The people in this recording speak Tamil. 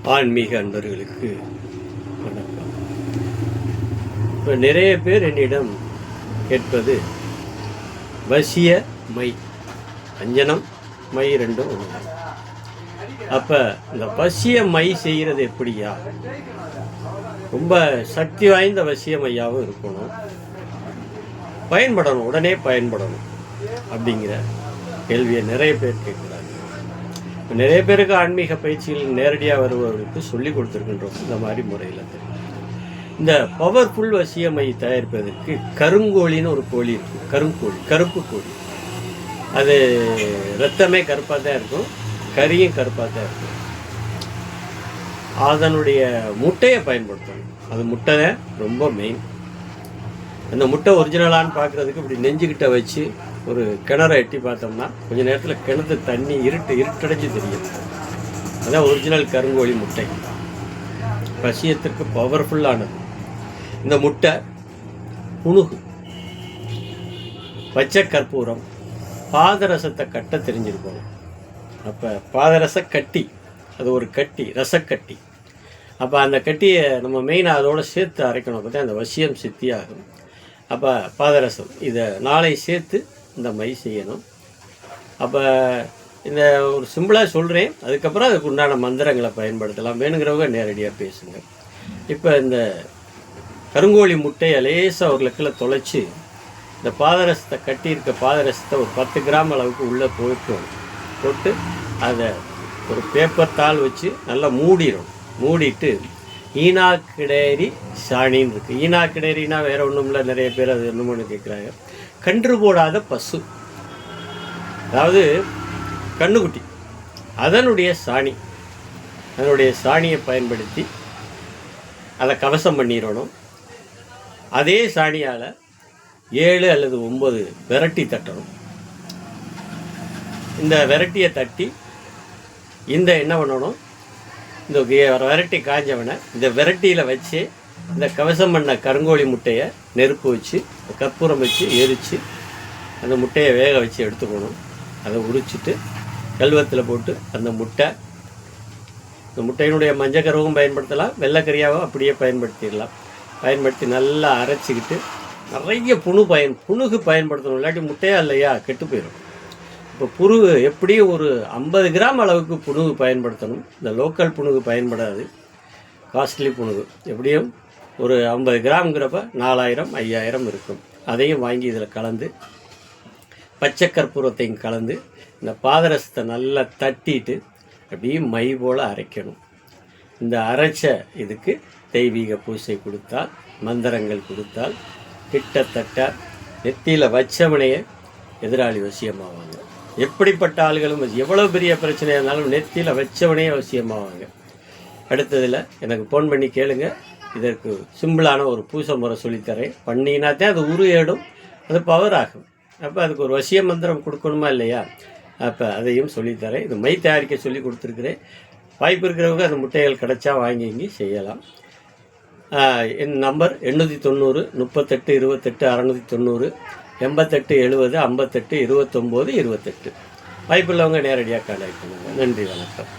ஆன்மீக அன்பர்களுக்கு வணக்கம். இப்போ நிறைய பேர் என்னிடம் கேட்பது வசிய மை, அஞ்சனம் மை ரெண்டும் ஒன்று. அப்போ இந்த வசிய மை செய்கிறது எப்படியா? ரொம்ப சக்தி வாய்ந்த வசிய மையாகவும் இருக்கணும், பயன்படணும், உடனே பயன்படணும் அப்படிங்கிற கேள்வியை நிறைய பேர் கேட்குறாங்க. நிறைய பேருக்கு ஆன்மீக பயிற்சிகள் நேரடியாக வருபவர்களுக்கு சொல்லி கொடுத்துருக்கின்றோம். இந்த மாதிரி முறையில் இந்த பவர்ஃபுல் வசிய மை தயாரிப்பதற்கு கருங்கோழின்னு ஒரு கோழி இருக்குது. கருங்கோழி, கருப்பு கோழி. அது ரத்தமே கருப்பாக தான் இருக்கும், கறியும் கருப்பாக தான் இருக்கும். அதனுடைய முட்டையை பயன்படுத்தணும். அது முட்டை தான் ரொம்ப மெயின். அந்த முட்டை ஒரிஜினலான்னு பார்க்குறதுக்கு இப்படி நெஞ்சுக்கிட்ட வச்சு ஒரு கிணறை எட்டி பார்த்தோம்னா கொஞ்சம் நேரத்தில் கிணத்து தண்ணி இருட்டடைஞ்சு தெரியும். அதான் ஒரிஜினல் கருங்கோழி முட்டை. வசியத்திற்கு பவர்ஃபுல்லானது. இந்த முட்டை, புணுகு, பச்சை கற்பூரம், பாதரசத்தை கட்ட தெரிஞ்சிருக்கணும். அப்போ பாதரச கட்டி, அது ஒரு கட்டி, ரசக்கட்டி. அப்போ அந்த கட்டியை நம்ம மெயினாக அதோடு சேர்த்து அரைக்கணும். அப்போ தான் அந்த வசியம் சித்தியாகும். அப்போ பாதரசம் இதை நாளை சேர்த்து இந்த மை செய்யணும். அப்போ இந்த ஒரு சிம்பிளாக சொல்கிறேன், அதுக்கப்புறம் அதுக்கு உண்டான மந்திரங்களை பயன்படுத்தலாம். வேணுங்கிறவங்க நேரடியாக பேசுங்க. இப்போ இந்த கருங்கோழி முட்டையை லேசாக ஒரு லக்கில் தொலைச்சி இந்த பாதரசத்தை கட்டியிருக்க பாதரசத்தை ஒரு 10 கிராம் அளவுக்கு உள்ளே போட்டு அதை ஒரு பேப்பர் தாள் வச்சு நல்லா மூடிட்டு ஈனாக்கிடேரி சாணின்னு இருக்குது. ஈனாக்கிடேரினா வேறு ஒன்றும் இல்லை. நிறைய பேர் அது என்னமோன்னு கேட்குறாங்க. கன்று போடாத பசு, அதாவது கண்ணுக்குட்டி, அதனுடைய சாணியை பயன்படுத்தி அதை கவசம் பண்ணிடணும். அதே சாணியால் 7 அல்லது 9 விரட்டி தட்டணும். இந்த விரட்டியை தட்டி இந்த என்ன பண்ணணும், இந்த விரட்டி காஞ்சவனை இந்த விரட்டியில் வச்சு இந்த கவசம் பண்ண கருங்கோழி முட்டையை நெருப்பு வச்சு கற்பூரம் வச்சு எரித்து அந்த முட்டையை வேக வச்சு எடுத்துக்கணும். அதை உரிச்சிட்டு கல்வத்தில் போட்டு அந்த முட்டையினுடைய மஞ்சக்கருவும் பயன்படுத்தலாம், வெள்ளைக்கறியாகவும் அப்படியே பயன்படுத்திடலாம். பயன்படுத்தி நல்லா அரைச்சிக்கிட்டு நிறைய புணுகு பயன்படுத்தணும். இல்லாட்டி முட்டையா இல்லையா கெட்டு போயிடும். இப்போ புணுகு எப்படியும் ஒரு 50 கிராம் அளவுக்கு புணுகு பயன்படுத்தணும். இந்த லோக்கல் புணுகு பயன்படாது, காஸ்ட்லி புணுகு. எப்படியும் ஒரு 50 கிராம்ங்கிறப்ப 4000 5000 இருக்கும். அதையும் வாங்கி இதில் கலந்து பச்சை கற்பூரத்தையும் கலந்து இந்த பாதரசத்தை நல்லா தட்டிட்டு அப்படியே மை போல் அரைக்கணும். இந்த அரைச்ச இதுக்கு தெய்வீக பூசை கொடுத்தால், மந்திரங்கள் கொடுத்தால் கிட்டத்தட்ட நெத்தியில் வச்சவனையே எதிராளி வசியமாவாங்க. எப்படிப்பட்ட ஆளுகளும் எவ்வளோ பெரிய பிரச்சனையாக இருந்தாலும் நெத்தியில் வச்சவனே அவசியமாவாங்க. அடுத்ததில் எனக்கு ஃபோன் பண்ணி கேளுங்க. இதற்கு சிம்பிளான ஒரு பூசை முறை சொல்லித்தரேன். பண்ணினாத்தான் அது உருவேடும், அது பவர் ஆகும். அப்போ அதுக்கு ஒரு வசிய மந்திரம் கொடுக்கணுமா இல்லையா? அப்போ அதையும் சொல்லித்தரேன். இது மை தயாரிக்க சொல்லி கொடுத்துருக்குறேன். வாய்ப்பு இருக்கிறவங்க அந்த முட்டைகள் கிடைச்சா வாங்கி செய்யலாம். என் நம்பர் 890 38 28 690 88 70 58 29 28. வாய்ப்பு உள்ளவங்க நேரடியாக கான்டாக்ட் பண்ணுங்கள். நன்றி, வணக்கம்.